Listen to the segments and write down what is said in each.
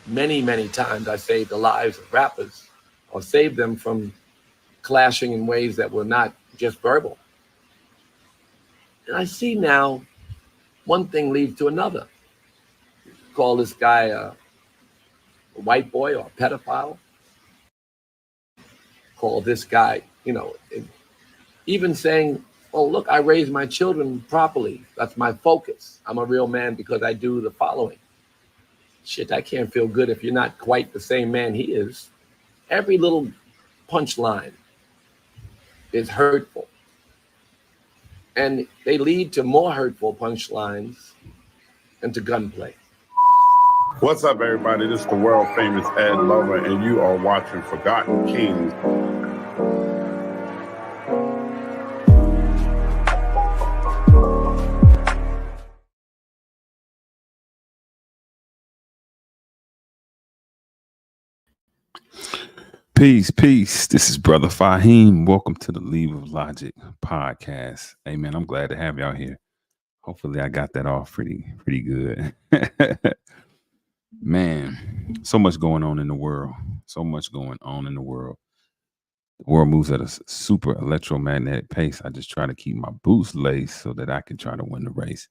Many, many times I saved the lives of rappers or saved them from clashing in ways that were not just verbal. And I see now one thing leads to another. Call this guy a white boy or a pedophile. Call this guy, even saying, oh, look, I raised my children properly. That's my focus. I'm a real man because I do the following. Shit, I can't feel good if you're not quite the same man he is. Every little punchline is hurtful. And they lead to more hurtful punchlines and to gunplay. What's up, everybody? This is the world famous Ed Lover, and you are watching Forgotten Kings. Peace, peace. This is Brother Faheem. Welcome to the Leave of Logic podcast. Hey, man, I'm glad to have y'all here. Hopefully, I got that off pretty good. Man, so much going on in the world. So much going on in the world. The world moves at a super electromagnetic pace. I just try to keep my boots laced so that I can try to win the race.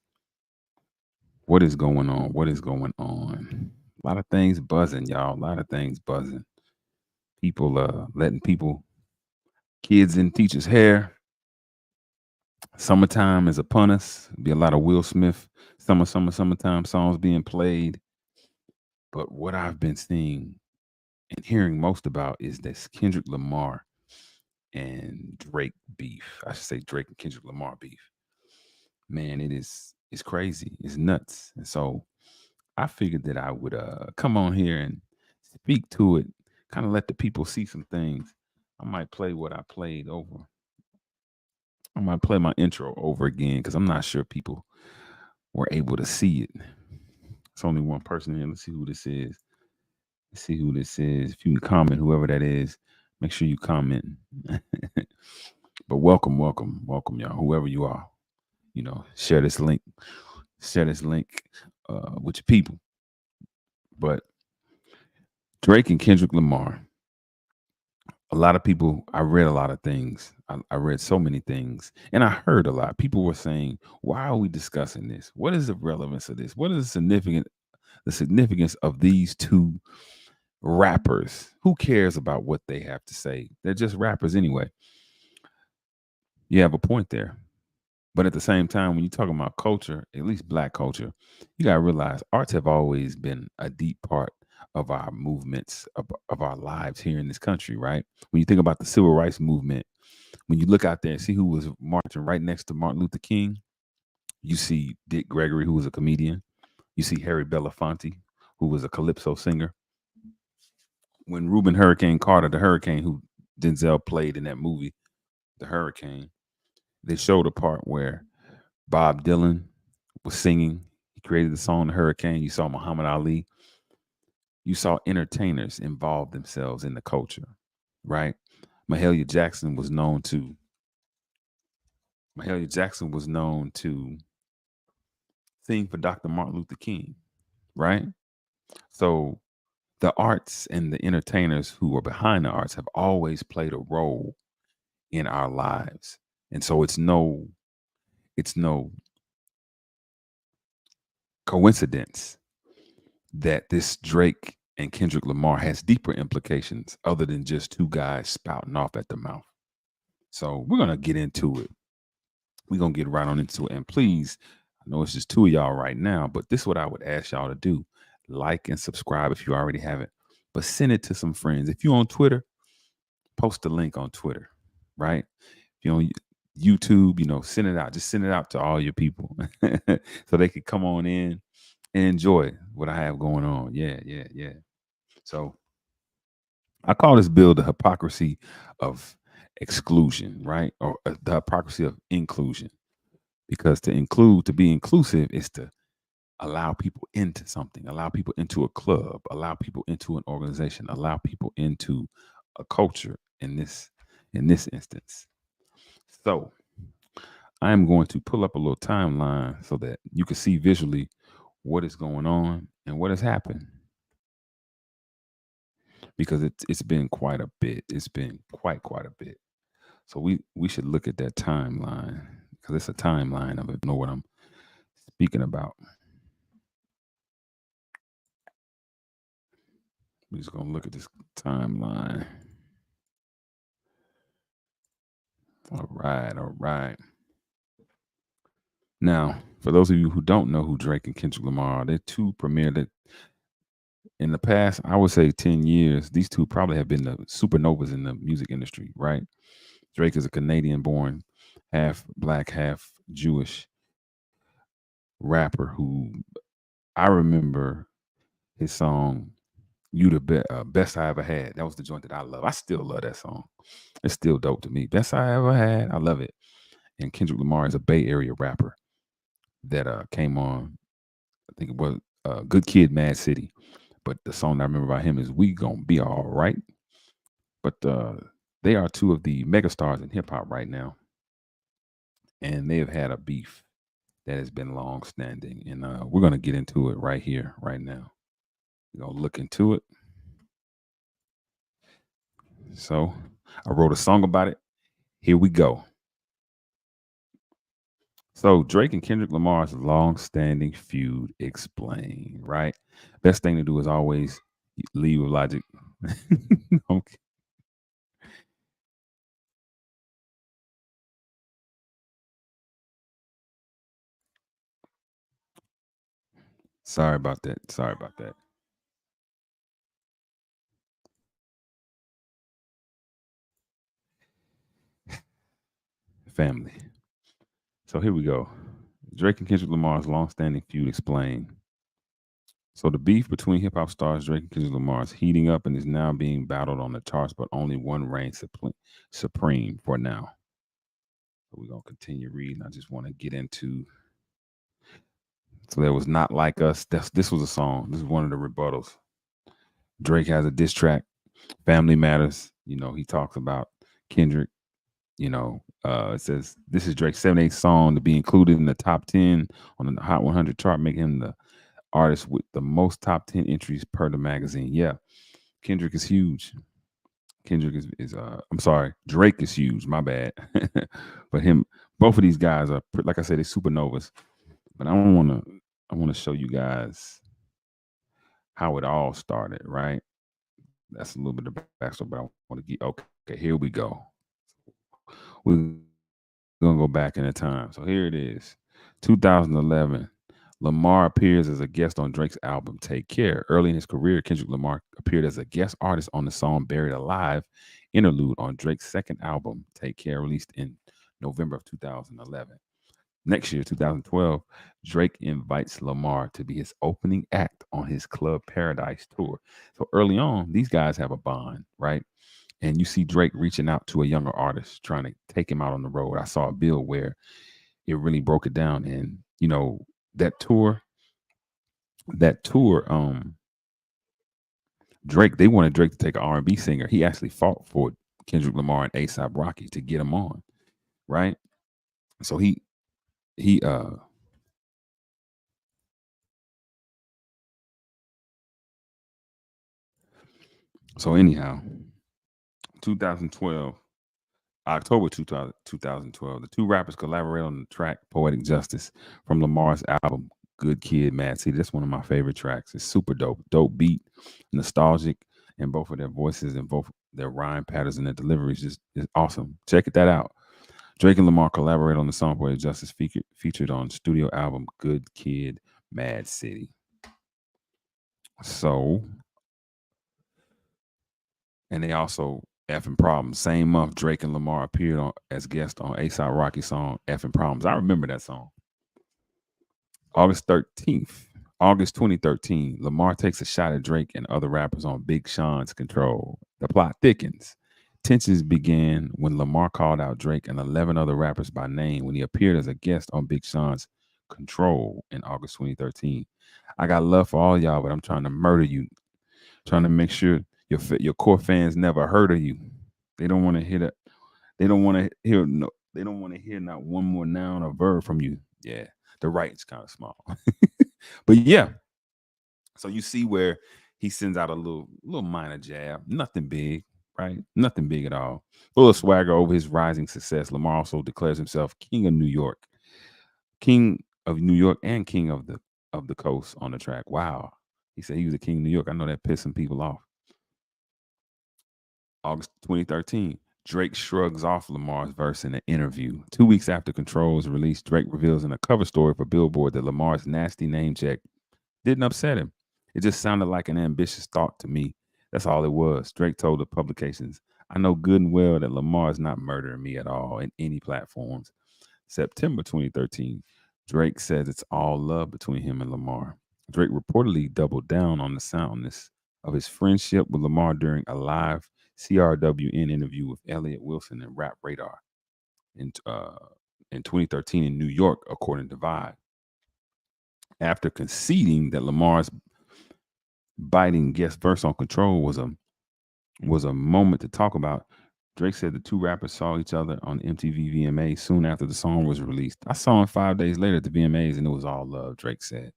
What is going on? What is going on? A lot of things buzzing, y'all. A lot of things buzzing. People letting kids in teachers' hair. Summertime is upon us. Be a lot of Will Smith summertime songs being played. But what I've been seeing and hearing most about is this Kendrick Lamar and Drake beef. I should say Drake and Kendrick Lamar beef. Man, it's crazy. It's nuts. And so I figured that I would come on here and speak to it, kind of let the people see some things. I might play what I played over. I might play my intro over again because I'm not sure people were able to see it. It's only one person here. Let's see who this is. Let's see who this is. If you can comment, whoever that is, make sure you comment. But welcome, y'all. Whoever you are, share this link. Share this link with your people. But Drake and Kendrick Lamar. A lot of people, I read a lot of things. I read so many things, and I heard a lot. People were saying, why are we discussing this? What is the relevance of this? What is the significance of these two rappers? Who cares about what they have to say? They're just rappers anyway. You have a point there. But at the same time, when you're talking about culture, at least Black culture, you got to realize arts have always been a deep part of our movements, of our lives here in this country, right? When you think about the civil rights movement, when you look out there and see who was marching right next to Martin Luther King, you see Dick Gregory, who was a comedian. You see Harry Belafonte, who was a calypso singer. When Reuben Hurricane Carter, the hurricane who Denzel played in that movie, The Hurricane, they showed a part where Bob Dylan was singing. He created the song The Hurricane. You saw Muhammad Ali. You saw entertainers involve themselves in the culture, right? Mahalia Jackson was known to sing for Dr. Martin Luther King, right? So the arts and the entertainers who are behind the arts have always played a role in our lives. And so it's no coincidence that this Drake and Kendrick Lamar has deeper implications other than just two guys spouting off at the mouth. So we're going to get into it. We're going to get right on into it. And please, I know it's just two of y'all right now, but this is what I would ask y'all to do. Like and subscribe if you already haven't, but send it to some friends. If you're on Twitter, post the link on Twitter, right? If you're on YouTube, send it out. Just send it out to all your people so they can come on in and enjoy what I have going on. Yeah. So I call this bill the hypocrisy of exclusion, right? Or the hypocrisy of inclusion. Because to be inclusive is to allow people into something, allow people into a club, allow people into an organization, allow people into a culture in this instance. So I am going to pull up a little timeline so that you can see visually what is going on and what has happened. because it's been quite a bit. It's been quite a bit. So we should look at that timeline because it's a timeline of it. Know what I'm speaking about. We're just gonna look at this timeline. All right, all right. Now, for those of you who don't know who Drake and Kendrick Lamar are, they're two premier that in the past, I would say 10 years, these two probably have been the supernovas in the music industry, right? Drake is a Canadian born, half black, half Jewish rapper who I remember his song "You the Best I Ever Had." That was the joint that I love. I still love that song. It's still dope to me. Best I ever had. I love it. And Kendrick Lamar is a Bay Area rapper that came on. I think it was Good Kid, Mad City. But the song that I remember about him is "We Gonna Be All Right." But they are two of the megastars in hip hop right now, and they have had a beef that has been long standing, and we're gonna get into it right here, right now. We're gonna look into it. So I wrote a song about it. Here we go. So Drake and Kendrick Lamar's long-standing feud explained, right? Best thing to do is always leave with logic. Okay. Sorry about that. Sorry about that. Family. So here we go. Drake and Kendrick Lamar's long-standing feud explained. So the beef between hip hop stars Drake and Kendrick Lamar is heating up and is now being battled on the charts, but only one reigns supreme for now. So we're gonna continue reading. I just want to get into. So there was Not Like Us. This was a song. This is one of the rebuttals. Drake has a diss track. Family Matters. You know, he talks about Kendrick. You know, it says this is Drake's 78th song to be included in the top 10 on the Hot 100 chart, making him the artist with the most top 10 entries per the magazine. Yeah, Kendrick is huge. Kendrick is I'm sorry, Drake is huge. My bad. But both of these guys are like I said, they're supernovas. But I want to show you guys how it all started, right? That's a little bit of backstory, but I want to get okay. Here we go. We're gonna go back in the time. So here it is, 2011. Lamar appears as a guest on Drake's album Take Care. Early in his career, Kendrick Lamar appeared as a guest artist on the song Buried Alive interlude on Drake's second album, Take Care, released in November of 2011. Next year, 2012, Drake invites Lamar to be his opening act on his Club Paradise tour. So early on, these guys have a bond, right? And you see Drake reaching out to a younger artist, trying to take him out on the road. I saw a bill where it really broke it down. And, you know, that tour, Drake, they wanted Drake to take an R&B singer. He actually fought for Kendrick Lamar and A$AP Rocky to get him on, right? So he so anyhow, 2012, October 2012, the two rappers collaborated on the track Poetic Justice from Lamar's album Good Kid, Mad City. That's one of my favorite tracks. It's super dope. Dope beat, nostalgic, and both of their voices and both their rhyme patterns and their deliveries is awesome. Check that out. Drake and Lamar collaborated on the song Poetic Justice featured on studio album Good Kid, Mad City. So, and they also Effing Problems. Same month, Drake and Lamar appeared as guests on A$AP Rocky song Effing Problems. I remember that song. August 2013, Lamar takes a shot at Drake and other rappers on Big Sean's Control. The plot thickens. Tensions began when Lamar called out Drake and 11 other rappers by name when he appeared as a guest on Big Sean's Control in August 2013. I got love for all y'all, but I'm trying to murder you. Trying to make sure your core fans never heard of you. They don't want to hear that. They don't want to hear no. They don't want to hear not one more noun or verb from you. Yeah, the writing's kind of small. But yeah, so you see where he sends out a little minor jab, nothing big, right? Nothing big at all. Full of swagger over his rising success, Lamar also declares himself king of New York, king of New York, and king of the coast on the track. Wow, he said he was the king of New York. I know that pissed some people off. August 2013, Drake shrugs off Lamar's verse in an interview. 2 weeks after Control was released, Drake reveals in a cover story for Billboard that Lamar's nasty name check didn't upset him. It just sounded like an ambitious thought to me. That's all it was. Drake told the publications, I know good and well that Lamar is not murdering me at all in any platforms. September 2013, Drake says it's all love between him and Lamar. Drake reportedly doubled down on the soundness of his friendship with Lamar during a live CRWN interview with Elliott Wilson and Rap Radar in, uh, in 2013 in New York, according to Vibe. After conceding that Lamar's biting guest verse on Control was a moment to talk about, Drake said the two rappers saw each other on MTV VMAs soon after the song was released. I saw him 5 days later at the VMAs and it was all love, Drake said.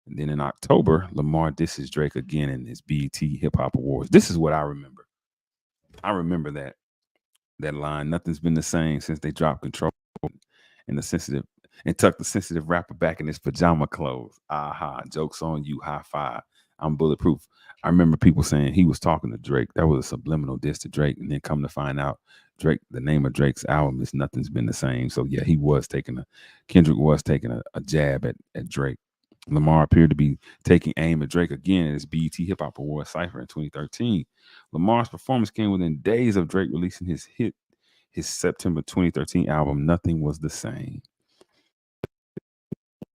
And then in October, Lamar disses Drake again in his BET Hip Hop Awards. This is what I remember. I remember that line. Nothing's been the same since they dropped Control and tucked the sensitive rapper back in his pajama clothes. Aha, joke's on you, high five. I'm bulletproof. I remember people saying he was talking to Drake. That was a subliminal diss to Drake. And then come to find out, Drake, the name of Drake's album is Nothing's Been the Same. So yeah, Kendrick was taking a jab at Drake. Lamar appeared to be taking aim at Drake again at his BET Hip Hop Awards Cypher in 2013. Lamar's performance came within days of Drake releasing his September 2013 album, Nothing Was the Same.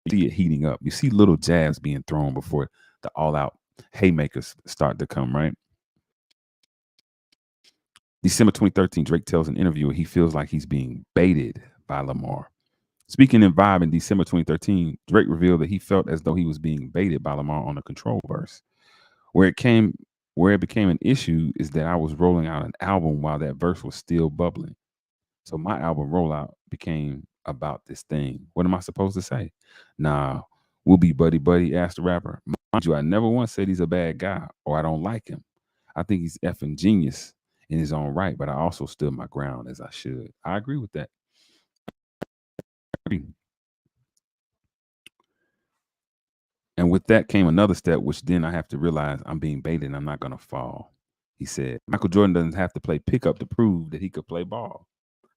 You see it heating up. You see little jabs being thrown before the all-out haymakers start to come, right? December 2013, Drake tells an interviewer he feels like he's being baited by Lamar. Speaking in Vibe in December 2013, Drake revealed that he felt as though he was being baited by Lamar on the Control verse. Where it became an issue is that I was rolling out an album while that verse was still bubbling. So my album rollout became about this thing. What am I supposed to say? Nah, we'll be buddy buddy, asked the rapper. Mind you, I never once said he's a bad guy or I don't like him. I think he's effing genius in his own right, but I also stood my ground as I should. I agree with that. And with that came another step, which then I have to realize I'm being baited and I'm not going to fall. He said, Michael Jordan doesn't have to play pickup to prove that he could play ball.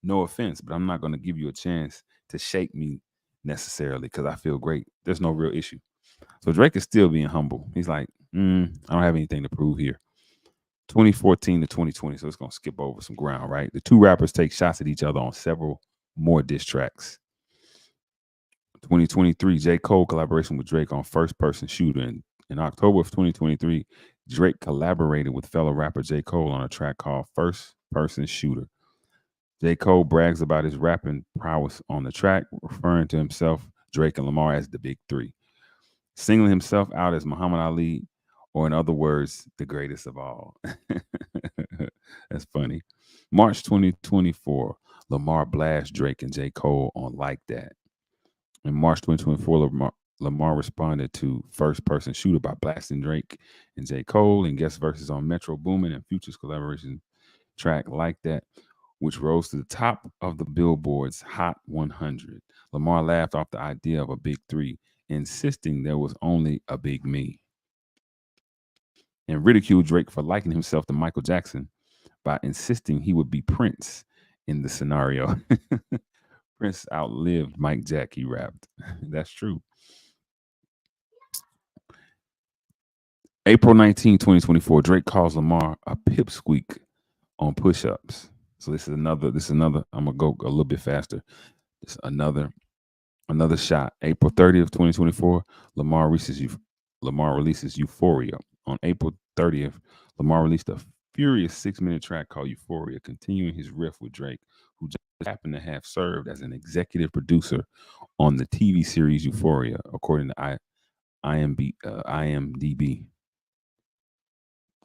No offense, but I'm not going to give you a chance to shake me necessarily because I feel great. There's no real issue. So Drake is still being humble. He's like, I don't have anything to prove here. 2014 to 2020, so it's going to skip over some ground, right? The two rappers take shots at each other on several more diss tracks. 2023, J. Cole collaboration with Drake on First Person Shooter. And in October of 2023, Drake collaborated with fellow rapper J. Cole on a track called First Person Shooter. J. Cole brags about his rapping prowess on the track, referring to himself, Drake, and Lamar as the Big Three, singling himself out as Muhammad Ali, or in other words, the greatest of all. That's funny. March 2024, Lamar blasts Drake and J. Cole on Like That. In March 2024, Lamar responded to First Person Shooter by blasting Drake and J. Cole and guest verses on Metro Boomin and Future's collaboration track Like That, which rose to the top of the Billboard's Hot 100. Lamar laughed off the idea of a Big Three, insisting there was only a Big Me, and ridiculed Drake for likening himself to Michael Jackson by insisting he would be Prince in the scenario. Prince outlived Mike Jack, he rapped. That's true. April 19, 2024, Drake calls Lamar a pipsqueak on push-ups. So this is another, I'm gonna go a little bit faster. This is another shot. April 30th, 2024, Lamar releases Euphoria. On April 30th, Lamar released a furious 6-minute track called Euphoria, continuing his riff with Drake, who just happened to have served as an executive producer on the TV series Euphoria, according to IMDb.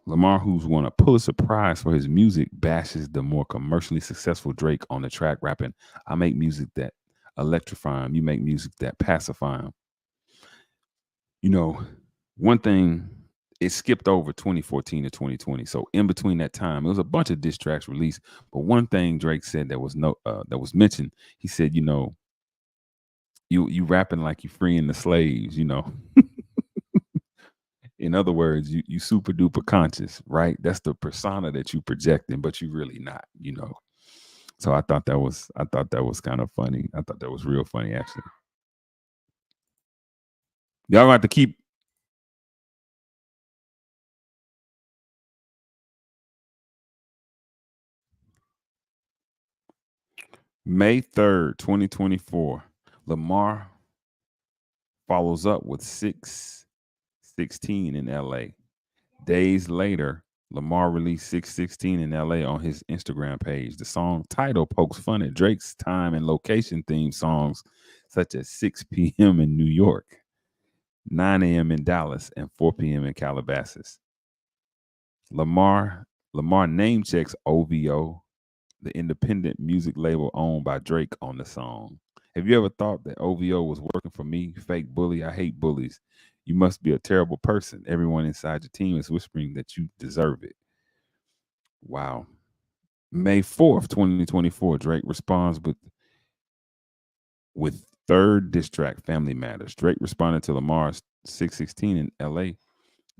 Lamar, who's won a Pulitzer Prize for his music, bashes the more commercially successful Drake on the track, rapping, I make music that electrify him. You make music that pacify him. You know, one thing it skipped over 2014 to 2020. So in between that time, it was a bunch of diss tracks released. But one thing Drake said that was mentioned. He said, you rapping like you freeing the slaves. In other words, you super duper conscious, right? That's the persona that you projecting, but you really not. So I thought that was kind of funny. I thought that was real funny, actually. Y'all gonna have to keep May 3rd, 2024. Lamar follows up with 616 in LA. Days later, Lamar released 616 in LA on his Instagram page. The song title pokes fun at Drake's time and location themed songs such as 6 p.m. in New York, 9 a.m. in Dallas, and 4 p.m. in Calabasas. Lamar name checks OVO, the independent music label owned by Drake, on the song. Have you ever thought that OVO was working for me? Fake bully. I hate bullies. You must be a terrible person. Everyone inside your team is whispering that you deserve it. Wow. May 4th, 2024, Drake responds with third diss track, Family Matters. Drake responded to Lamar's 616 in LA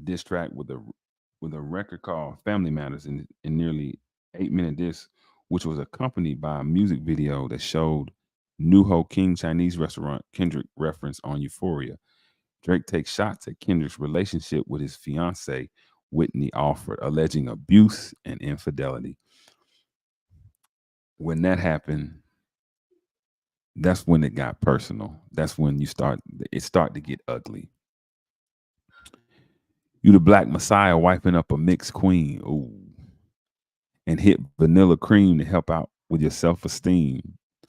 diss track with a record called Family Matters in nearly 8-minute diss, which was accompanied by a music video that showed New Ho King Chinese restaurant Kendrick reference on Euphoria. Drake takes shots at Kendrick's relationship with his fiancee, Whitney Alford, alleging abuse and infidelity. When that happened, that's when it got personal. That's when it started to get ugly. You the black messiah wiping up a mixed queen. Ooh. And hit vanilla cream to help out with your self-esteem.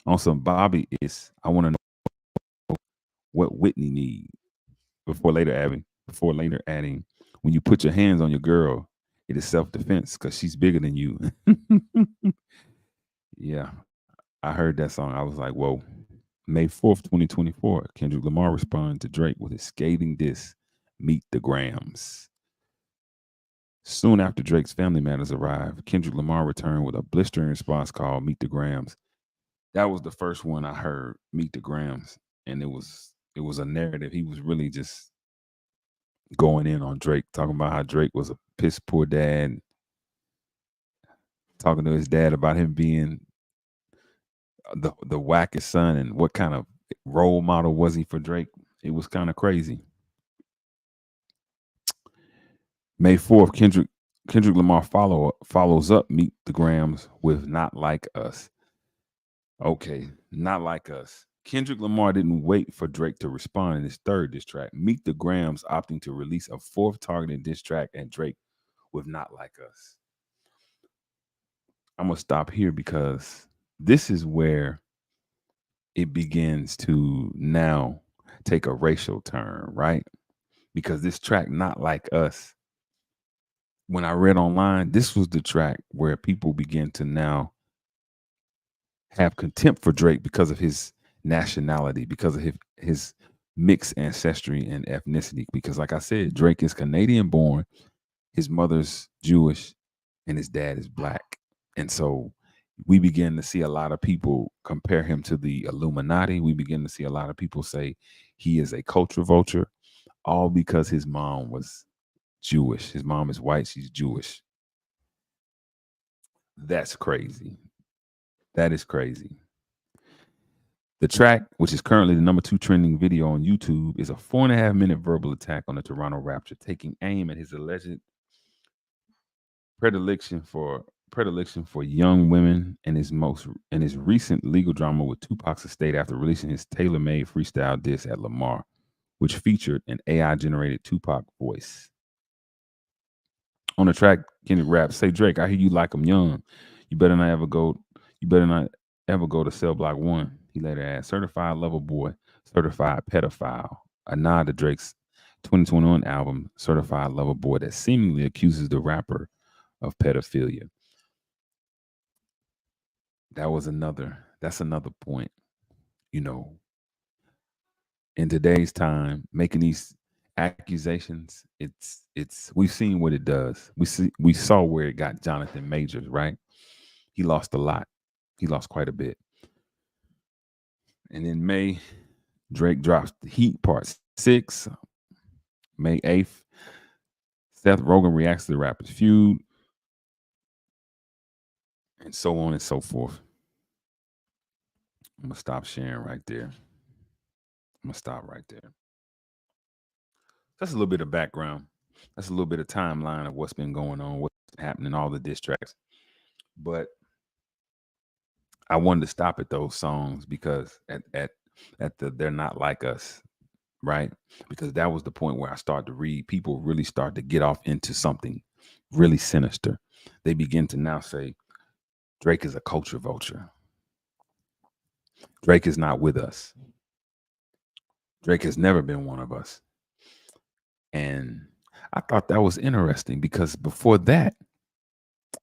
On some Bobby is, I want to know what Whitney need before later adding, when you put your hands on your girl, it is self-defense because she's bigger than you. Yeah, I heard that song. I was like, whoa. May 4th, 2024, Kendrick Lamar responded to Drake with his scathing diss, Meet the Grams. Soon after Drake's Family Matters arrived, Kendrick Lamar returned with a blistering response called Meet the Grams. That was the first one I heard, Meet the Grams, and it was a narrative. He was really just going in on Drake, talking about how Drake was a piss poor dad, talking to his dad about him being the wackest son and what kind of role model was he for Drake. It was kind of crazy. May 4th, Kendrick Lamar follows up Meet the Grams with Not Like Us. Okay, Not Like Us. Kendrick Lamar didn't wait for Drake to respond in his third diss track. Meet the Grams opting to release a fourth targeted diss track at Drake with Not Like Us. I'm going to stop here because this is where it begins to now take a racial turn, right? Because this track, Not Like Us, when I read online, this was the track where people begin to now have contempt for Drake because of his nationality, because of his mixed ancestry and ethnicity. Because, like I said, Drake is Canadian born, his mother's Jewish, and his dad is black. And so we begin to see a lot of people compare him to the Illuminati. We begin to see a lot of people say he is a culture vulture, all because his mom was Jewish. His mom is white, she's Jewish. That's crazy. That is crazy. The track, which is currently the #2 trending video on YouTube, is a 4.5-minute verbal attack on the Toronto Rapture, taking aim at his alleged predilection for young women and his recent legal drama with Tupac's estate after releasing his tailor-made freestyle diss at Lamar, which featured an AI-generated Tupac voice. On the track, Kendrick raps, "Say Drake, I hear you like I'm young. You better not ever go to Cell Block 1." He later adds, "Certified lover boy, certified pedophile," a nod to Drake's 2021 album, Certified Lover Boy, that seemingly accuses the rapper of pedophilia. That's another point, in today's time, making these accusations, it's we've seen what it does. We saw where it got Jonathan Majors, right? He lost a lot. He lost quite a bit. And in May, Drake drops the Heat Part 6. May 8th, Seth Rogen reacts to the Rapper's feud, and so on and so forth. I'm gonna stop sharing right there. I'm gonna stop right there. That's a little bit of background. That's a little bit of timeline of what's been going on, what's happening, all the diss tracks. But I wanted to stop at those songs because at the They're Not Like Us, right? Because that was the point where I started to read. People really start to get off into something really sinister. They begin to now say Drake is a culture vulture. Drake is not with us. Drake has never been one of us. And I thought that was interesting because before that,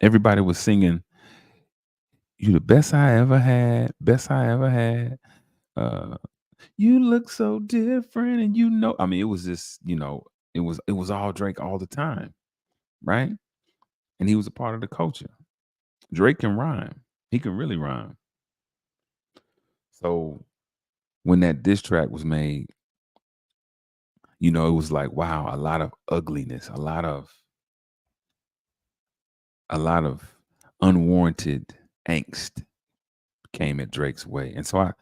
everybody was singing, "You the best I ever had, best I ever had. Uh, you look so different, and I mean, it was just, it was all Drake all the time, right? And he was a part of the culture. Drake can rhyme. He can really rhyme. So when that diss track was made, it was like, wow, a lot of ugliness, a lot of unwarranted angst came at Drake's way. And so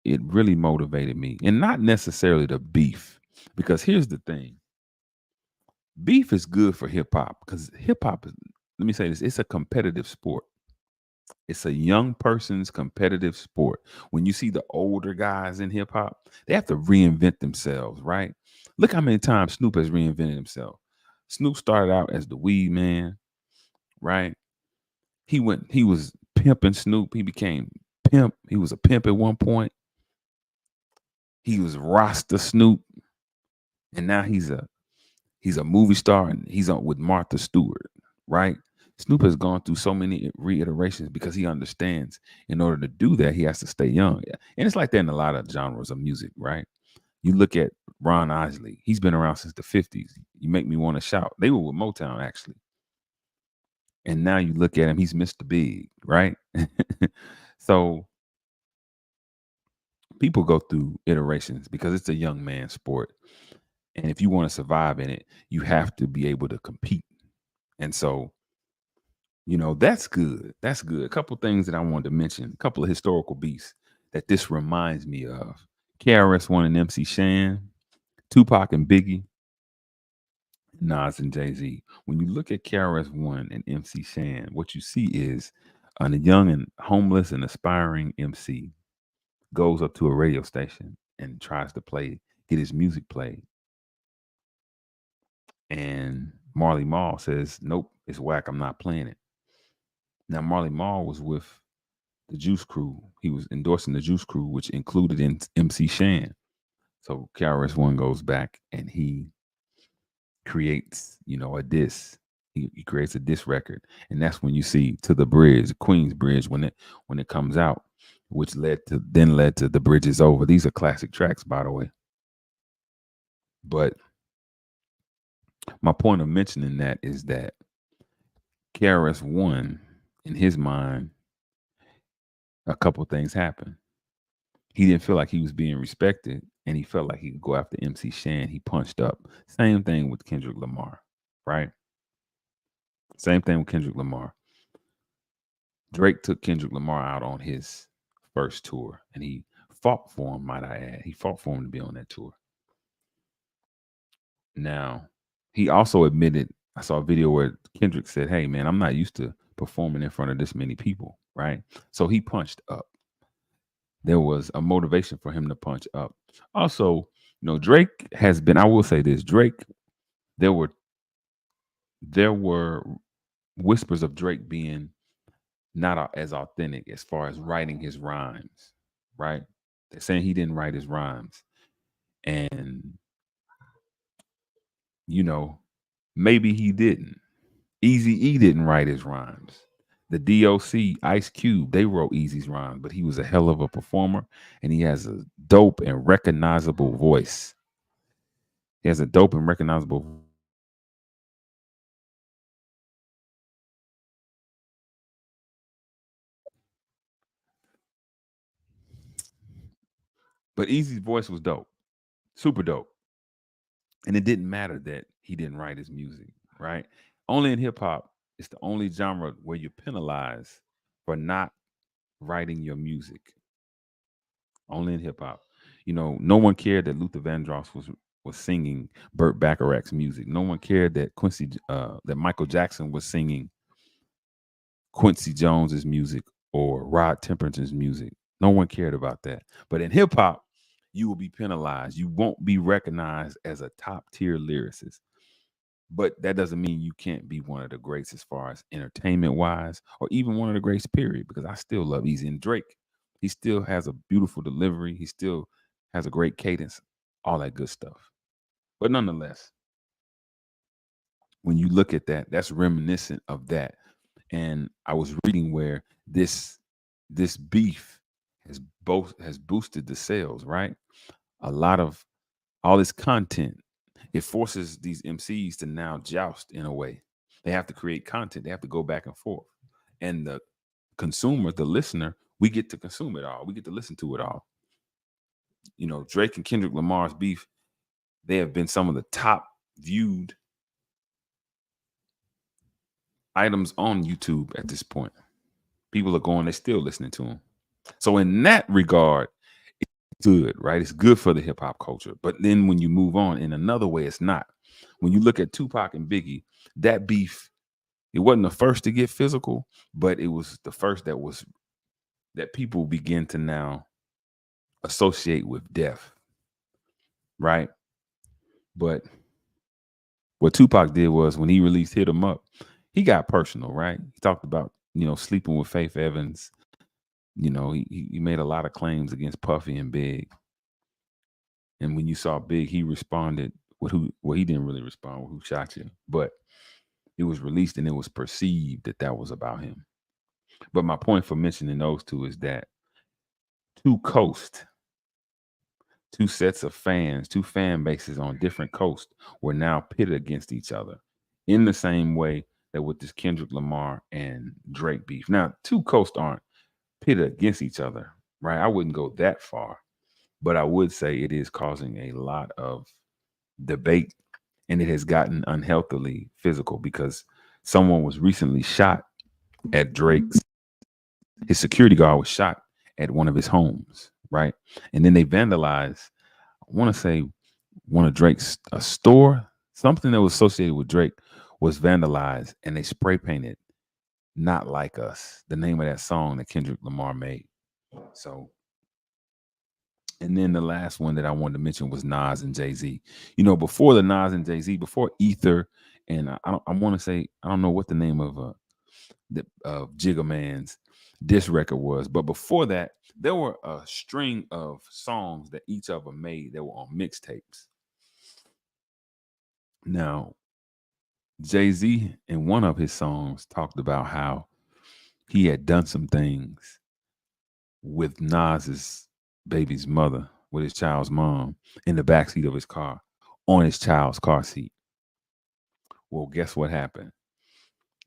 it really motivated me. And not necessarily the beef, because here's the thing. Beef is good for hip hop because hip hop is, let me say this, it's a competitive sport. It's a young person's competitive sport. When you see the older guys in hip hop, they have to reinvent themselves, right? Look how many times Snoop has reinvented himself. Snoop started out as the weed man, right? He was pimping Snoop. He became pimp. He was a pimp at one point. He was Rasta Snoop. And now he's a movie star and he's on with Martha Stewart, right? Snoop has gone through so many reiterations because he understands in order to do that, he has to stay young. And it's like that in a lot of genres of music, right? You look at Ron Isley, he's been around since the 50s. You Make Me Want to Shout. They were with Motown, actually. And now you look at him, he's Mr. Big, right? So people go through iterations because it's a young man's sport. And if you want to survive in it, you have to be able to compete. And so, that's good. That's good. A couple things that I wanted to mention, a couple of historical beats that this reminds me of. KRS-One and MC Shan, Tupac and Biggie, Nas and Jay-Z. When you look at KRS-One and MC Shan, what you see is a young and homeless and aspiring MC goes up to a radio station and tries to get his music played. And Marley Marl says, nope, it's whack. I'm not playing it. Now, Marley Marl was with the Juice Crew. He was endorsing the Juice Crew, which included in MC Shan. So KRS-One goes back and he creates, a diss. He creates a diss record. And that's when you see To the Bridge, Queen's Bridge, when it comes out, which led to The Bridge Is Over. These are classic tracks, by the way. But my point of mentioning that is that KRS-One, in his mind, a couple things happened. He didn't feel like he was being respected, and he felt like he could go after MC Shan. He punched up. Same thing with Kendrick Lamar, right? Same thing with Kendrick Lamar. Drake took Kendrick Lamar out on his first tour, and he fought for him, might I add. He fought for him to be on that tour. Now, he also admitted, I saw a video where Kendrick said, hey, man, I'm not used to performing in front of this many people, right? So he punched up. There was a motivation for him to punch up. Also, Drake has been, I will say this, Drake, there were whispers of Drake being not as authentic as far as writing his rhymes, right? They're saying he didn't write his rhymes. And, maybe he didn't. Eazy-E didn't write his rhymes. The DOC, Ice Cube, they wrote Eazy's rhymes, but he was a hell of a performer, and he has a dope and recognizable voice. He has a dope and recognizable. But Easy's voice was dope, super dope. And it didn't matter that he didn't write his music, right? Only in hip hop, it's the only genre where you penalize for not writing your music. Only in hip hop. You know, no one cared that Luther Vandross was singing Burt Bacharach's music. No one cared that that Michael Jackson was singing Quincy Jones's music or Rod Temperance's music. No one cared about that. But in hip hop, you will be penalized. You won't be recognized as a top tier lyricist. But that doesn't mean you can't be one of the greats as far as entertainment wise, or even one of the greats, period. Because I still love Easy and Drake. He still has a beautiful delivery. He still has a great cadence, all that good stuff. But nonetheless, when you look at that, that's reminiscent of that. And I was reading where this beef has boosted the sales, right? A lot of all this content, it forces these MCs to now joust in a way. They have to create content. They have to go back and forth. And the consumer, the listener, we get to consume it all. We get to listen to it all. You know, Drake and Kendrick Lamar's beef, they have been some of the top viewed items on YouTube at this point. People are going, they're still listening to them. So in that regard, it's good, right? It's good for the hip hop culture. But then when you move on in another way, it's not. When you look at Tupac and Biggie, that beef, it wasn't the first to get physical, but it was the first that people begin to now associate with death, right? But what Tupac did was when he released Hit 'Em Up, he got personal, right? He talked about, sleeping with Faith Evans. He made a lot of claims against Puffy and Big. And when you saw Big, he responded with he didn't really respond with who shot you, but it was released and it was perceived that was about him. But my point for mentioning those two is that two coasts, two sets of fans, two fan bases on different coasts were now pitted against each other in the same way that with this Kendrick Lamar and Drake beef. Now, two coasts aren't pitted against each other, right? I wouldn't go that far, but I would say it is causing a lot of debate, and it has gotten unhealthily physical because someone was recently shot at Drake's. His security guard was shot at one of his homes, right? And then they vandalized, I want to say, one of Drake's a store, something that was associated with Drake was vandalized, and they spray painted "Not Like Us," the name of that song that Kendrick Lamar made. So, and then the last one that I wanted to mention was Nas and Jay-Z. Before the Nas and Jay-Z, before Ether, and I want to say, I don't know what the name of Jigga Man's diss record was, but before that, there were a string of songs that each of them made that were on mixtapes. Now, Jay-Z in one of his songs talked about how he had done some things with Nas's baby's mother, with his child's mom, in the backseat of his car, on his child's car seat. Well, guess what happened?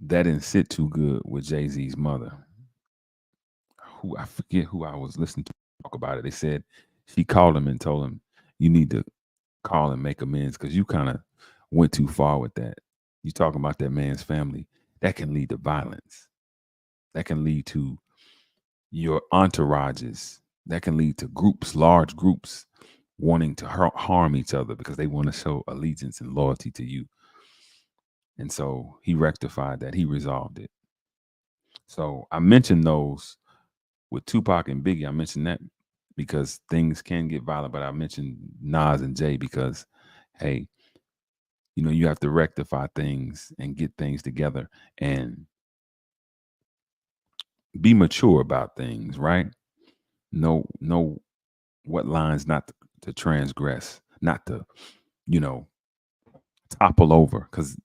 That didn't sit too good with Jay-Z's mother. Who I forget who I was listening to talk about it. They said she called him and told him, "You need to call and make amends because you kind of went too far with that. You talking about that man's family. That can lead to violence. That can lead to your entourages. That can lead to groups, large groups, wanting to harm each other because they want to show allegiance and loyalty to you." And so he rectified that. He resolved it. So I mentioned those with Tupac and Biggie. I mentioned that because things can get violent, but I mentioned Nas and Jay because, hey, you have to rectify things and get things together and be mature about things, right? Know what lines not to transgress, not to, topple over, because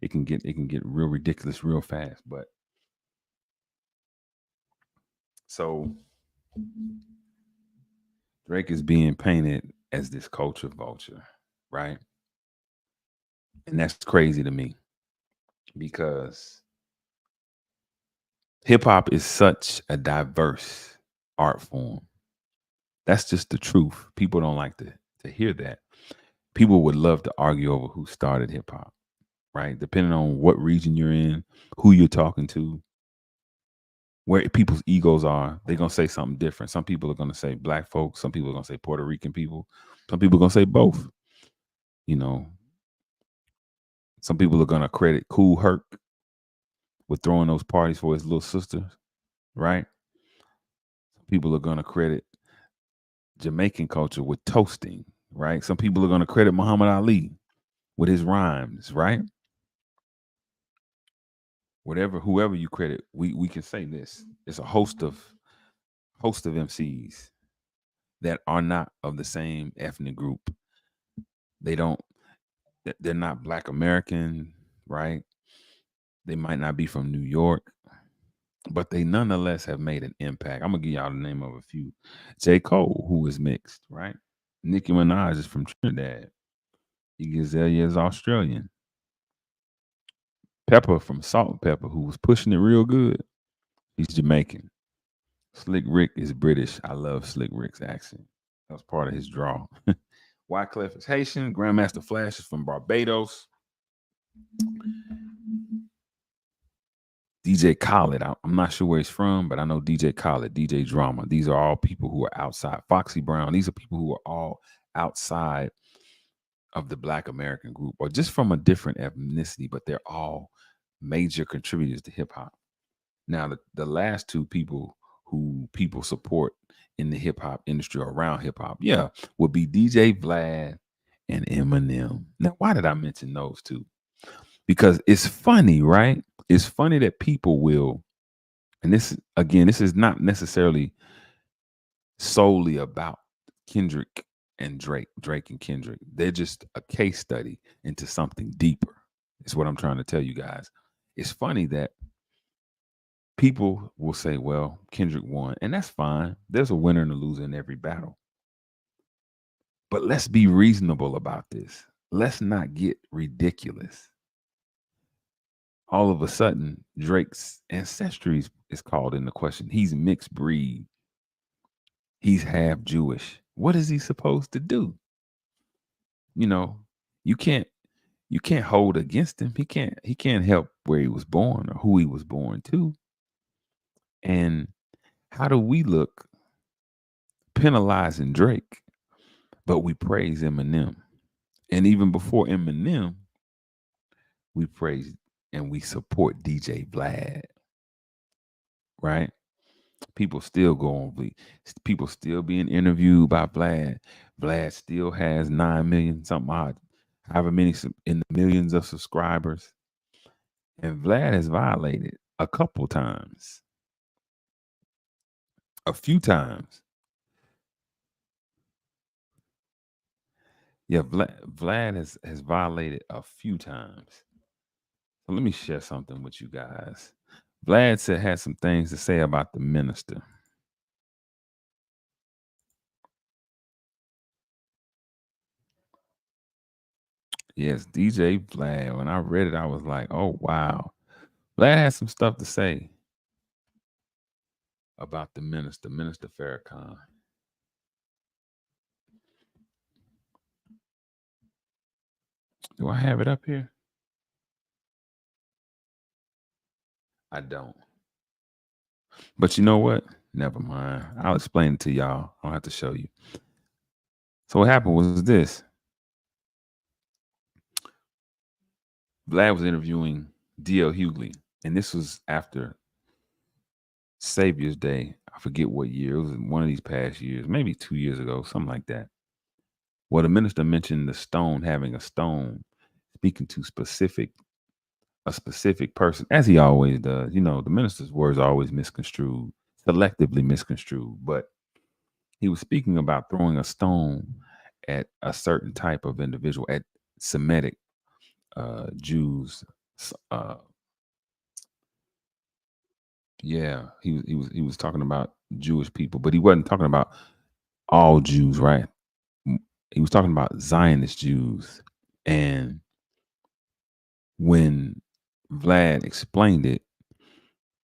it can get real ridiculous real fast. But so Drake is being painted as this culture vulture, right? And that's crazy to me because hip hop is such a diverse art form. That's just the truth. People don't like to hear that. People would love to argue over who started hip hop, right? Depending on what region you're in, who you're talking to, where people's egos are, they're gonna say something different. Some people are gonna say black folks, some people are gonna say Puerto Rican people, some people are gonna say both. You know, some people are gonna credit Cool Herc with throwing those parties for his little sister, right? Some people are gonna credit Jamaican culture with toasting, right? Some people are gonna credit Muhammad Ali with his rhymes, right? Whoever you credit, we can say this. It's a host of MCs that are not of the same ethnic group. They don't they're not black American, right? They might not be from New York, but they nonetheless have made an impact. I'm gonna give y'all the name of a few. J. Cole, who is mixed, right? Nicki Minaj is from Trinidad. Iggy Azalea is Australian. Pepper from Salt and Pepper, who was pushing it real good, he's Jamaican. Slick Rick is British. I love Slick Rick's accent. That was part of his draw. Wyclef is Haitian. Grandmaster Flash is from Barbados. DJ Khaled, I'm not sure where he's from, but I know DJ Khaled, DJ Drama. These are all people who are outside. Foxy Brown, these are people who are all outside of the Black American group or just from a different ethnicity, but they're all major contributors to hip hop. Now, the last two people who people support in the hip hop industry or around hip hop, yeah, would be DJ Vlad and Eminem. Now, why did I mention those two? Because it's funny, right? It's funny that people will, and this is not necessarily solely about Kendrick and Drake and Kendrick. They're just a case study into something deeper. Is what I'm trying to tell you guys. It's funny that people will say, well, Kendrick won, and that's fine. There's a winner and a loser in every battle. But let's be reasonable about this. Let's not get ridiculous. All of a sudden, Drake's ancestry is called into question. He's mixed breed. He's half Jewish. What is he supposed to do? You know, you can't hold against him. He can't help where he was born or who he was born to. And how do we look penalizing Drake, but we praise Eminem? And even before Eminem, we praise and we support DJ Vlad, right? People still go on. People still being interviewed by Vlad. Vlad still has 9 million, something odd, however many in the millions of subscribers. And Vlad has violated a couple times, a few times. Yeah, Vlad has violated a few times. So let me share something with you guys. Vlad had some things to say about the minister. Yes, DJ Vlad. When I read it, I was like, oh, wow. Vlad has some stuff to say about the Minister Farrakhan. Do I have it up here? I don't. But you know what? Never mind. I'll explain it to y'all. I don't have to show you. So what happened was this. Vlad was interviewing D.L. Hughley, and this was after Savior's Day. I forget what year. It was one of these past years, maybe 2 years ago, something like that. Well, the minister mentioned the stone having a stone, speaking to a specific person, as he always does. You know, the minister's words are always misconstrued, selectively misconstrued. But he was speaking about throwing a stone at a certain type of individual, at Semitic Jews. Yeah, he was talking about Jewish people, but he wasn't talking about all Jews, right? He was talking about Zionist Jews, and when Vlad explained it,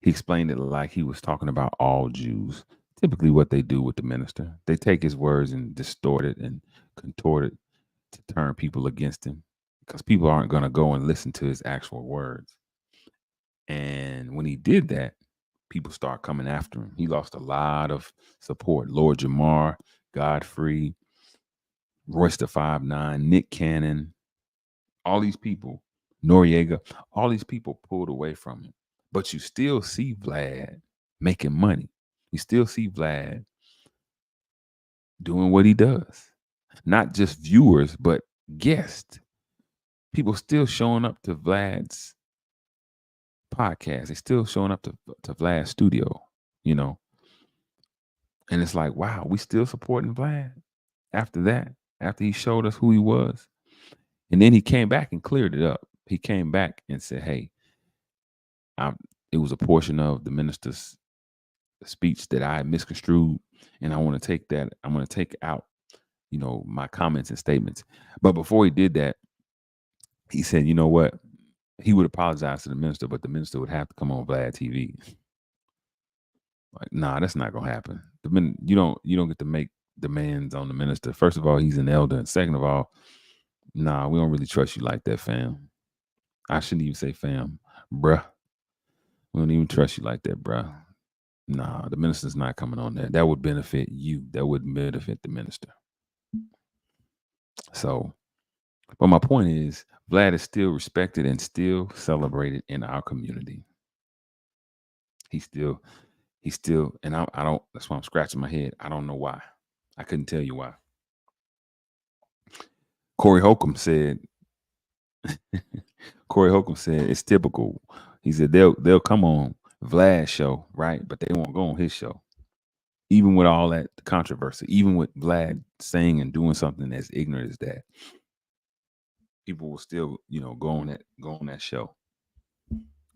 he explained it like he was talking about all Jews. Typically, what they do with the minister, they take his words and distort it and contort it to turn people against him because people aren't going to go and listen to his actual words. And when he did that, people start coming after him. He lost a lot of support. Lord Jamar, Godfrey, Royce the 5'9", Nick Cannon, all these people, Noriega, all these people pulled away from him. But you still see Vlad making money. You still see Vlad doing what he does. Not just viewers, but guests. People still showing up to Vlad's podcast. They still showing up to Vlad's studio, you know. And it's like, wow, we still supporting Vlad after that, after he showed us who he was. And then he came back and cleared it up. He came back and said, hey, it was a portion of the minister's speech that I misconstrued, and I want to take that. I'm going to take out, you know, my comments and statements. But before he did that, he said, you know what? He would apologize to the minister, but the minister would have to come on Vlad TV. Like, nah, that's not gonna happen. You don't get to make demands on the minister. First of all, he's an elder, and second of all, nah, we don't really trust you like that, fam. I shouldn't even say fam, bruh. We don't even trust you like that, bruh. Nah, the minister's not coming on there. That would benefit you. That wouldn't benefit the minister. So, but my point is, Vlad is still respected and still celebrated in our community. He's still, and I don't, that's why I'm scratching my head. I don't know why. I couldn't tell you why. Corey Holcomb said, it's typical. He said they'll come on Vlad's show, right? But they won't go on his show. Even with all that controversy, even with Vlad saying and doing something as ignorant as that, people will still, you know, go on that show.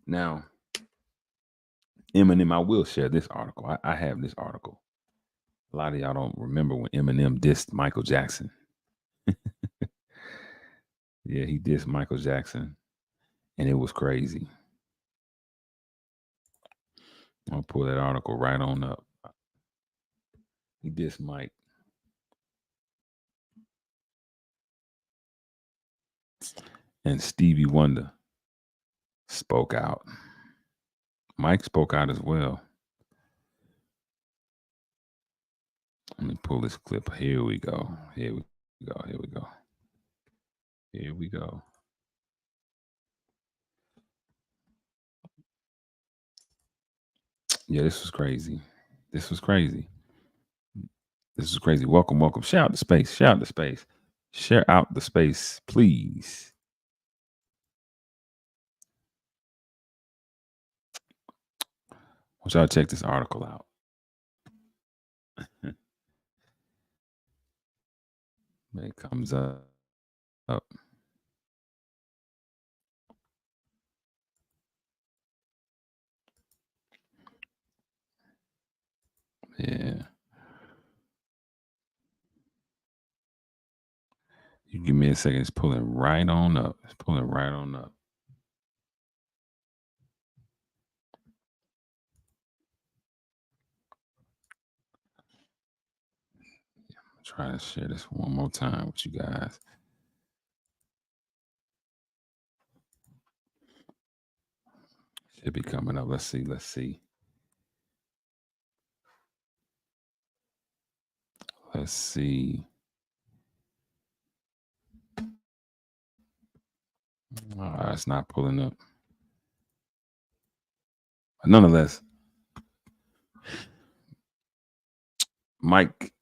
Now, Eminem, I will share this article. I have this article. A lot of y'all don't remember when Eminem dissed Michael Jackson. Yeah, he dissed Michael Jackson, and it was crazy. I'll pull that article right on up. He dissed Mike. And Stevie Wonder spoke out. Mike spoke out as well. Let me pull this clip. Here we go. Here we go. Here we go. Here we go. Yeah, this was crazy. This was crazy. This is crazy. Welcome, welcome. Share out the space. Share out the space. Share out the space, please. I want y'all to check this article out. It comes up. Yeah. You give me a second. It's pulling right on up. It's pulling right on up. I'm trying to share this one more time with you guys. Should be coming up. Let's see. Let's see. Let's see. It's not pulling up. But nonetheless, Mike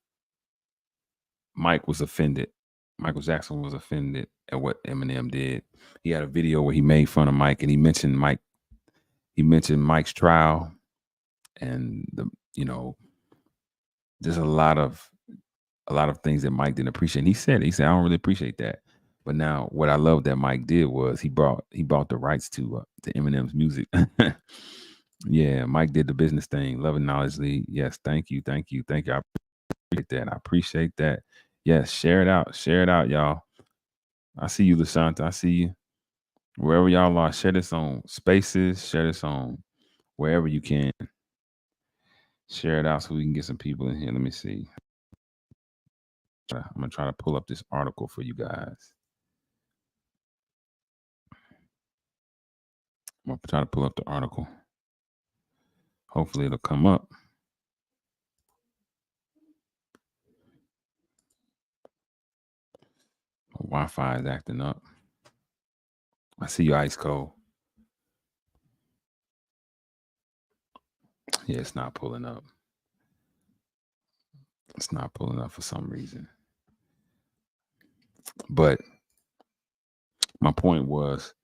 was offended. Michael Jackson was offended at what Eminem did. He had a video where he made fun of Mike, and he mentioned Mike. He mentioned Mike's trial, and there's a lot of things that Mike didn't appreciate. And he said, I don't really appreciate that. But now, what I love that Mike did was he bought the rights to Eminem's music. Yeah, Mike did the business thing. Love and Knowledge League. Yes, thank you. I appreciate that. I appreciate that. Yes, share it out. Share it out, y'all. I see you, LaShanta. I see you. Wherever y'all are, share this on Spaces, share this on wherever you can. Share it out so we can get some people in here. Let me see. I'm gonna try to pull up this article for you guys. I'm gonna try to pull up the article. Hopefully it'll come up. My Wi-Fi is acting up. I see you, Ice Cold. Yeah, it's not pulling up. It's not pulling up for some reason. But my point was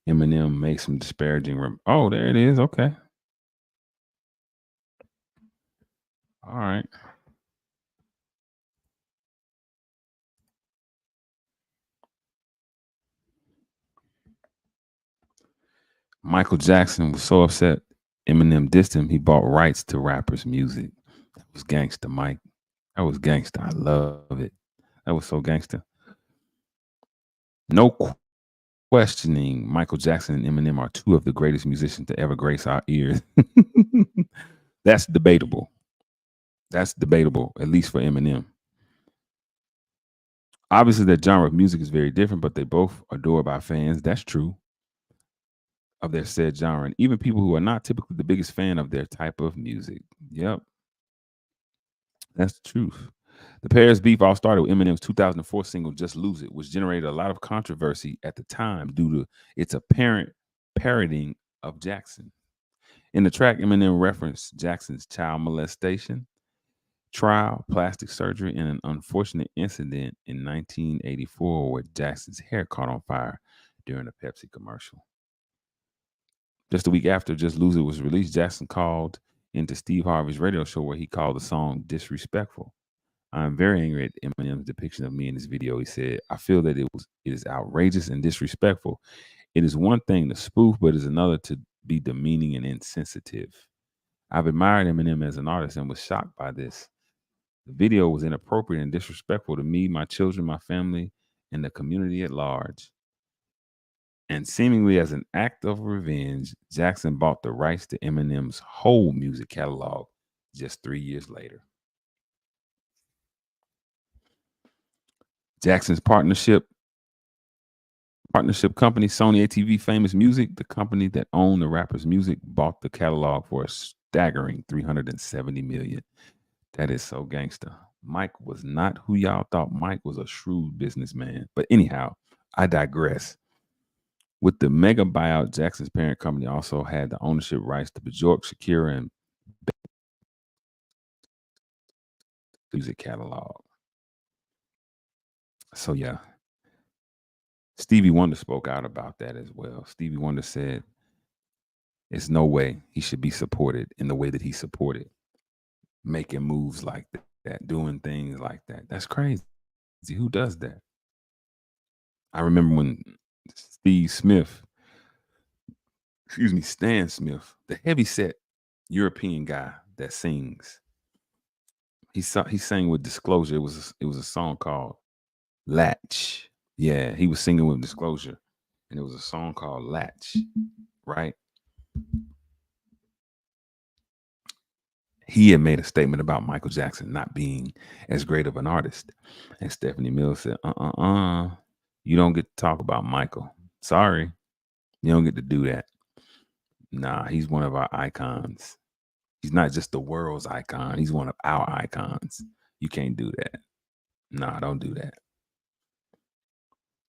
Eminem made some disparaging. Oh, there it is. Okay. All right. Michael Jackson was so upset Eminem dissed him, he bought rights to rappers' music. That was gangster, Mike. That was gangster. I love it. That was so gangster. No questioning, Michael Jackson and Eminem are two of the greatest musicians to ever grace our ears. That's debatable. That's debatable, at least for Eminem. Obviously, their genre of music is very different, but they both adored by fans. That's true of their said genre, and even people who are not typically the biggest fan of their type of music. Yep, that's the truth. The pair's beef all started with Eminem's 2004 single "Just Lose It," which generated a lot of controversy at the time due to its apparent parodying of Jackson. In the track, Eminem referenced Jackson's child molestation, trial, plastic surgery, and an unfortunate incident in 1984 where Jackson's hair caught on fire during a Pepsi commercial. Just a week after Just Lose It was released, Jackson called into Steve Harvey's radio show where he called the song disrespectful. I'm very angry at Eminem's depiction of me in this video. He said, I feel that it is outrageous and disrespectful. It is one thing to spoof, but it is another to be demeaning and insensitive. I've admired Eminem as an artist and was shocked by this. The video was inappropriate and disrespectful to me, my children, my family, and the community at large. And seemingly as an act of revenge, Jackson bought the rights to Eminem's whole music catalog just 3 years later. Jackson's partnership company, Sony ATV Famous Music, the company that owned the rapper's music, bought the catalog for a staggering $370 million. That is so gangster. Mike was not who y'all thought. Mike was a shrewd businessman. But anyhow, I digress. With the mega buyout, Jackson's parent company also had the ownership rights to Bjork, Shakira, and music catalog. So yeah, Stevie Wonder spoke out about that as well. Stevie Wonder said, "There's no way he should be supported in the way that he supported, making moves like that, doing things like that. That's crazy. Who does that?" I remember when Stan Smith, the heavyset European guy that sings, he sang with Disclosure. It was a song called Latch. Yeah, he was singing with Disclosure, and it was a song called Latch, right? He had made a statement about Michael Jackson not being as great of an artist. And Stephanie Mills said, you don't get to talk about Michael. Sorry, you don't get to do that. Nah, he's one of our icons. He's not just the world's icon. He's one of our icons. You can't do that. Nah, don't do that.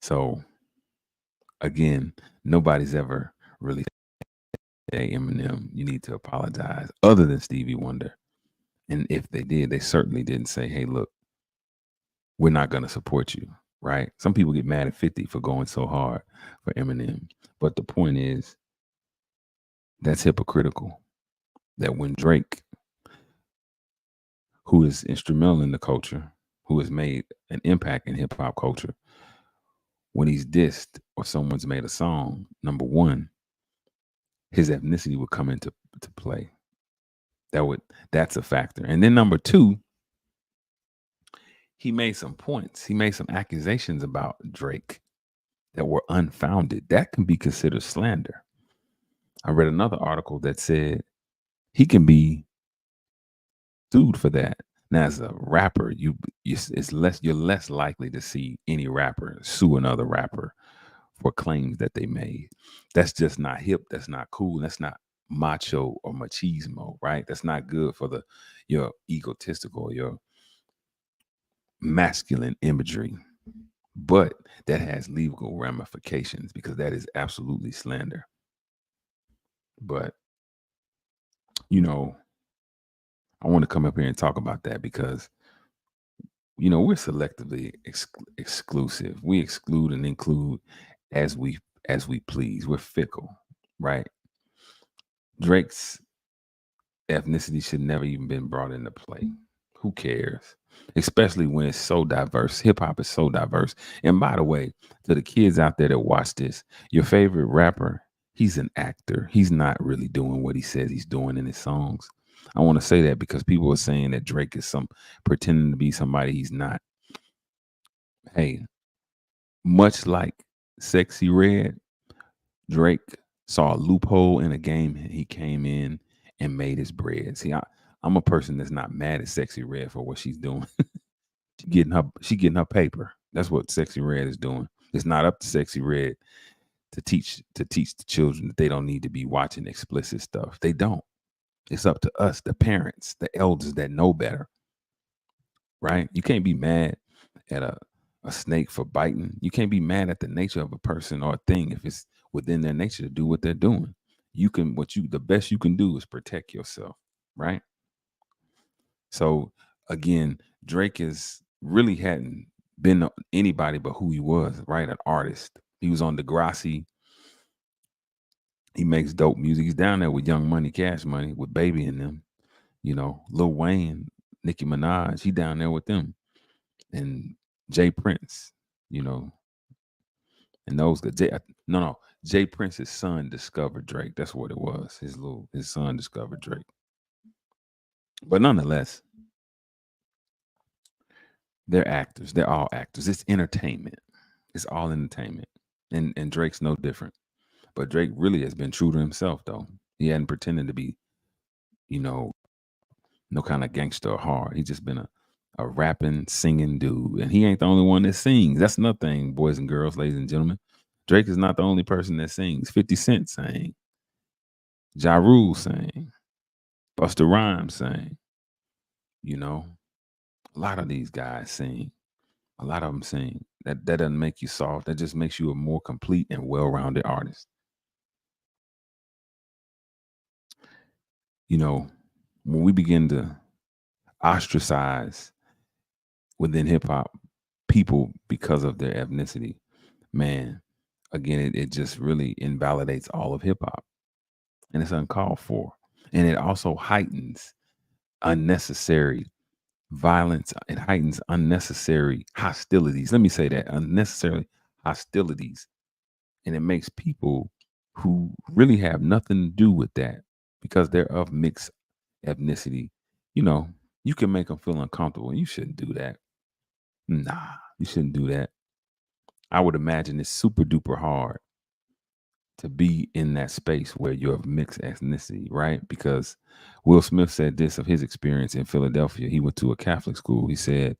So, again, nobody's ever really said, hey, Eminem, you need to apologize, other than Stevie Wonder. And if they did, they certainly didn't say, hey, look, we're not going to support you, right? Some people get mad at 50 for going so hard for Eminem. But the point is, that's hypocritical. That when Drake, who is instrumental in the culture, who has made an impact in hip hop culture, when he's dissed or someone's made a song, number one, his ethnicity would come into play. That's a factor. And then number two, he made some points. He made some accusations about Drake that were unfounded. That can be considered slander. I read another article that said he can be sued for that. Now, as a rapper, you're less likely to see any rapper sue another rapper for claims that they made. That's just not hip. That's not cool. That's not macho or machismo, right? That's not good for your egotistical, your masculine imagery. But that has legal ramifications because that is absolutely slander. But I want to come up here and talk about that because we're selectively exclusive. We exclude and include as we please. We're fickle, right? Drake's ethnicity should never even been brought into play. Who cares? Especially when it's so diverse. Hip hop is so diverse. And by the way, to the kids out there that watch this, your favorite rapper, he's an actor. He's not really doing what he says he's doing in his songs. I want to say that because people are saying that Drake is pretending to be somebody he's not. Hey, much like Sexy Red, Drake saw a loophole in a game. He came in and made his bread. See, I'm a person that's not mad at Sexy Red for what she's doing. She getting her paper. That's what Sexy Red is doing. It's not up to Sexy Red to teach the children that they don't need to be watching explicit stuff. They don't. It's up to us, the parents, the elders that know better. Right? You can't be mad at a snake for biting. You can't be mad at the nature of a person or a thing if it's within their nature to do what they're doing. The best you can do is protect yourself, right? So again, Drake really hadn't been anybody but who he was, right? An artist. He was on Degrassi. He makes dope music. He's down there with Young Money, Cash Money, with Baby and them. Lil Wayne, Nicki Minaj, he down there with them. And Jay Prince, and those Jay Prince's son discovered Drake. That's what it was. His son discovered Drake. But nonetheless, they're actors. They're all actors. It's entertainment. It's all entertainment. And Drake's no different. But Drake really has been true to himself, though. He hadn't pretended to be, no kind of gangster or hard. He's just been a rapping, singing dude. And he ain't the only one that sings. That's another thing, boys and girls, ladies and gentlemen. Drake is not the only person that sings. 50 Cent sang. Ja Rule sang. Busta Rhymes sang. A lot of these guys sing. A lot of them sing. That doesn't make you soft. That just makes you a more complete and well-rounded artist. When we begin to ostracize within hip hop people because of their ethnicity, man, again, it just really invalidates all of hip hop. And it's uncalled for. And it also heightens unnecessary violence. It heightens unnecessary hostilities. Let me say that, unnecessary hostilities. And it makes people who really have nothing to do with that, because they're of mixed ethnicity, you can make them feel uncomfortable. You shouldn't do that. Nah, you shouldn't do that. I would imagine it's super duper hard to be in that space where you're of mixed ethnicity, right? Because Will Smith said this of his experience in Philadelphia. He went to a Catholic school. He said,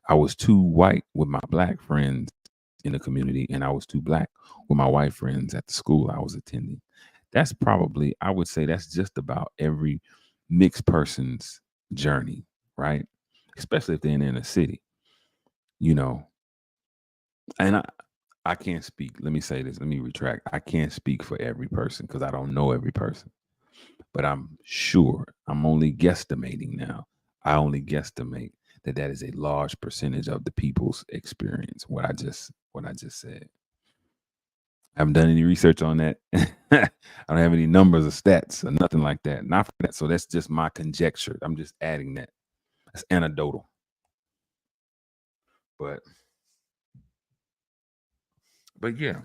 I was too white with my black friends in the community, and I was too black with my white friends at the school I was attending. That's probably, I would say that's just about every mixed person's journey, right? Especially if they're in a city, and I can't speak. Let me say this. Let me retract. I can't speak for every person because I don't know every person. But I'm sure, I'm only guesstimating now. I only guesstimate that is a large percentage of the people's experience. What I just said. I haven't done any research on that. I don't have any numbers or stats or nothing like that. Not for that. So that's just my conjecture. I'm just adding that. That's anecdotal. But yeah,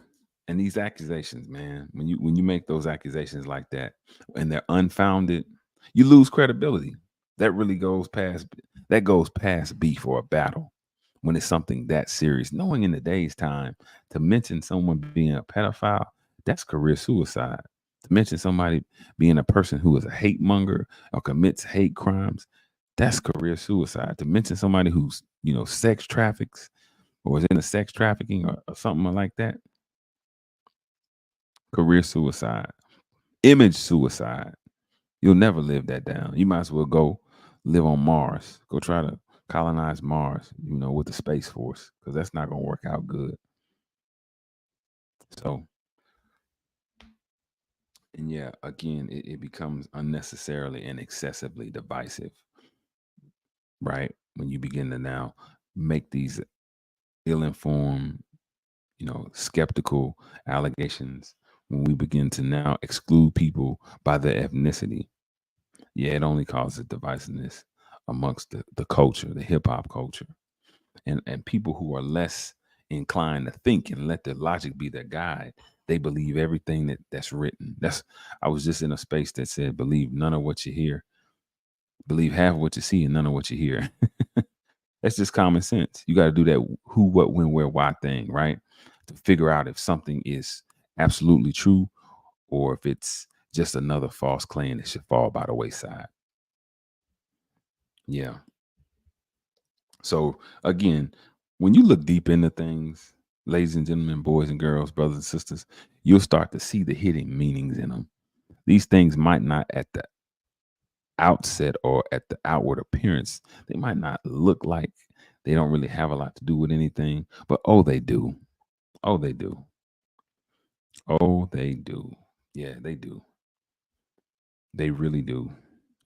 and these accusations, man, when you make those accusations like that and they're unfounded, you lose credibility. That really goes past beef or a battle when it's something that serious. Knowing in today's time to mention someone being a pedophile, that's career suicide. To mention somebody being a person who is a hate monger or commits hate crimes, that's career suicide. To mention somebody who's, sex traffics or is in a sex trafficking or something like that, career suicide. Image suicide. You'll never live that down. You might as well go live on Mars. Go try to colonize Mars, with the Space Force, because that's not going to work out good. So, and yeah, again, it becomes unnecessarily and excessively divisive, right? When you begin to now make these ill-informed, skeptical allegations, when we begin to now exclude people by their ethnicity, yeah, it only causes divisiveness amongst the culture, the hip hop culture, and people who are less inclined to think and let their logic be their guide. They believe everything that's written. I was just in a space that said, believe none of what you hear, believe half of what you see and none of what you hear. That's just common sense. You got to do that who, what, when, where, why thing, right? To figure out if something is absolutely true or if it's just another false claim that should fall by the wayside. Yeah. So again, when you look deep into things, ladies and gentlemen, boys and girls, brothers and sisters, you'll start to see the hidden meanings in them. These things might not at the outset or at the outward appearance, they might not look like they don't really have a lot to do with anything, but oh, they do. Oh, they do. Oh, they do. Yeah, they do. They really do.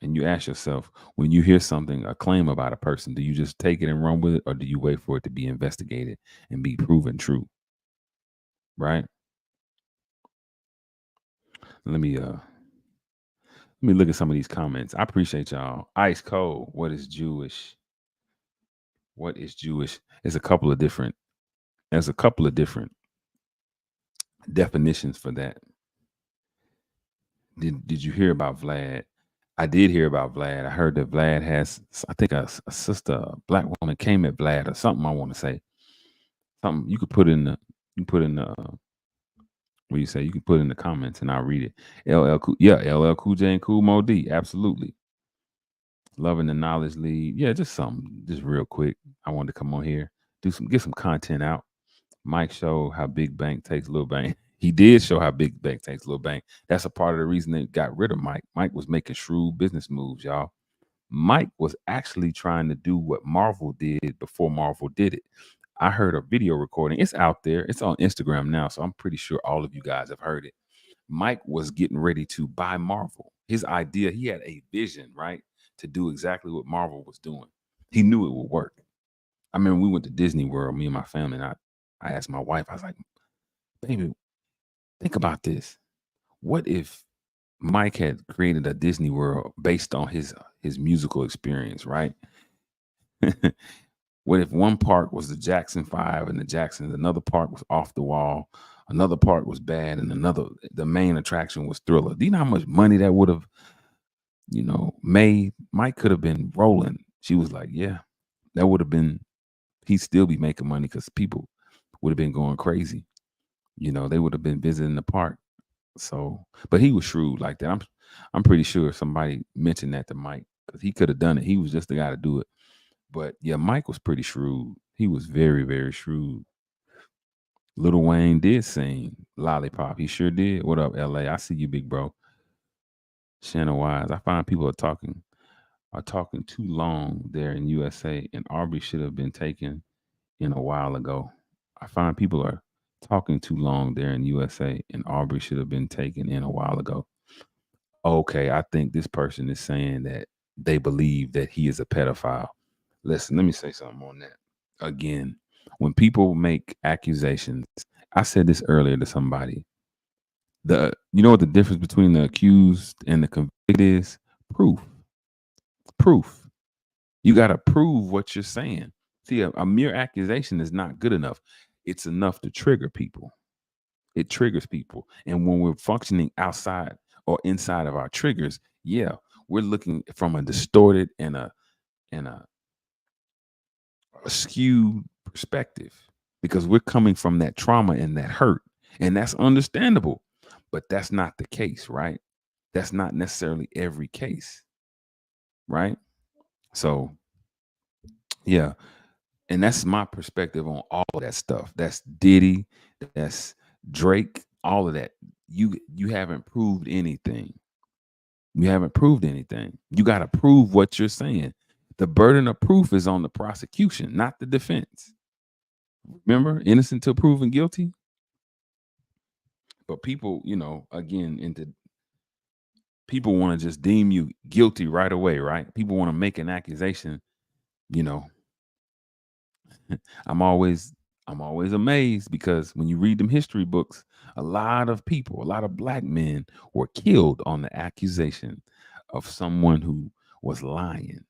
And you ask yourself, when you hear something, a claim about a person, do you just take it and run with it, or do you wait for it to be investigated and be proven true? Right? Let me look at some of these comments. I appreciate y'all. Ice Cold. What is Jewish? What is Jewish? There's a couple of different definitions for that. Did you hear about Vlad? I did hear about Vlad. I heard that Vlad has, I think, a sister, a black woman came at Vlad or something. I want to say something. You could put in the, what do you say? You can put in the comments and I'll read it. LL Cool J and Cool Mo D, absolutely. Loving the knowledge lead. Yeah, just something, just real quick. I wanted to come on here, get some content out. Mike showed how Big Bank takes Lil Bank. He did show how Big Bank takes Lil Bank. That's a part of the reason they got rid of Mike. Mike was making shrewd business moves, y'all. Mike was actually trying to do what Marvel did before Marvel did it. I heard a video recording. It's out there. It's on Instagram now, so I'm pretty sure all of you guys have heard it. Mike was getting ready to buy Marvel. His idea, he had a vision, right, to do exactly what Marvel was doing. He knew it would work. I remember we went to Disney World, me and my family, and I asked my wife, I was like, baby, think about this. What if Mike had created a Disney World based on his musical experience, right? What if one part was the Jackson 5 and the Jacksons, another part was Off the Wall, another part was Bad, and the main attraction was Thriller? Do you know how much money that would have, made? Mike could have been rolling. She was like, yeah, that would have been, he'd still be making money because people would have been going crazy. They would have been visiting the park. So, but he was shrewd like that. I'm pretty sure somebody mentioned that to Mike because he could have done it. He was just the guy to do it. But yeah, Mike was pretty shrewd. He was very, very shrewd. Lil Wayne did sing Lollipop. He sure did. What up, LA? I see you, big bro. Shannon Wise. I find people are talking too long there in USA, and Aubrey should have been taken in a while ago. I find people are talking too long there in USA, and Aubrey should have been taken in a while ago. Okay, I think this person is saying that they believe that he is a pedophile. Listen, let me say something on that. Again, when people make accusations, I said this earlier to somebody. You know what the difference between the accused and the convicted is? Proof. Proof. You got to prove what you're saying. See, a mere accusation is not good enough. It's enough to trigger people. It triggers people. And when we're functioning outside or inside of our triggers, yeah, we're looking from a distorted and a skewed perspective because we're coming from that trauma and that hurt, and that's understandable. But that's not the case, right? That's not necessarily every case, right? So, yeah, and that's my perspective on all of that stuff. That's Diddy, that's Drake, all of that. You haven't proved anything. You haven't proved anything. You got to prove what you're saying. The burden of proof is on the prosecution, not the defense. Remember, innocent till proven guilty. But people, again, people want to just deem you guilty right away, right? People want to make an accusation. You know, I'm always amazed because when you read them history books, a lot of people, a lot of black men were killed on the accusation of someone who was lying,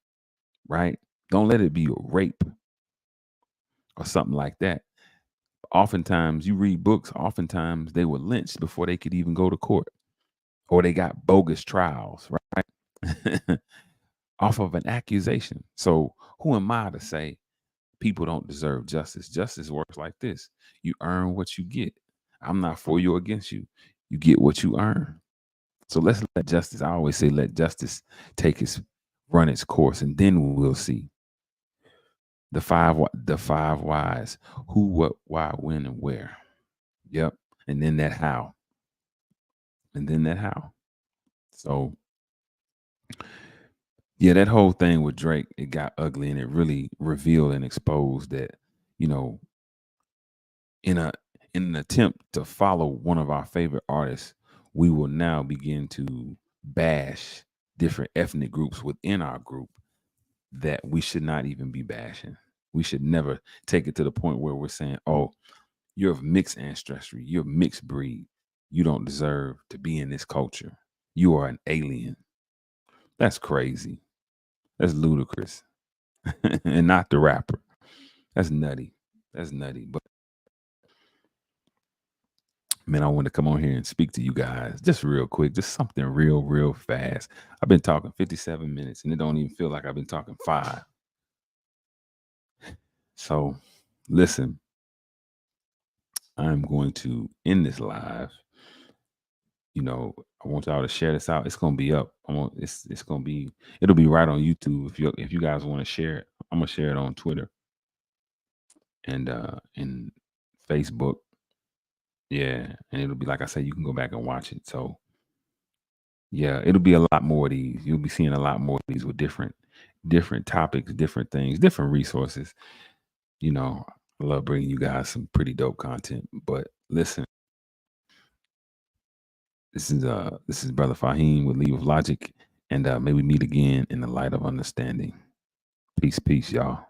right? Don't let it be a rape or something like that. Oftentimes, you read books, oftentimes they were lynched before they could even go to court, or they got bogus trials, right? Off of an accusation. So who am I to say people don't deserve justice? Justice works like this. You earn what you get. I'm not for you or against you. You get what you earn. So let's let justice, I always say, let justice run its course, and then we'll see the five whys: who, what, why, when, and where. Yep. And then that how. So yeah, that whole thing with Drake, it got ugly, and it really revealed and exposed that, you know, in an attempt to follow one of our favorite artists, we will now begin to bash different ethnic groups within our group that we should not even be bashing. We should never take it to the point where we're saying, oh, you're of mixed ancestry, you're mixed breed. You don't deserve to be in this culture. You are an alien. That's crazy. That's ludicrous. And not the rapper. That's nutty. But man, I want to come on here and speak to you guys just real quick, just something real fast. I've been talking 57 minutes and it don't even feel like I've been talking 5. So listen, I'm going to end this live. I want y'all to share this out. It's gonna be up. It'll be right on YouTube if you guys want to share it. I'm gonna share it on Twitter and Facebook. Yeah, and it'll be, like I said, you can go back and watch it. So yeah, it'll be a lot more of these. You'll be seeing a lot more of these with different topics, different things, different resources. I love bringing you guys some pretty dope content. But listen, this is Brother Faheem with Leave of Logic, and may we meet again in the light of understanding. Peace, y'all.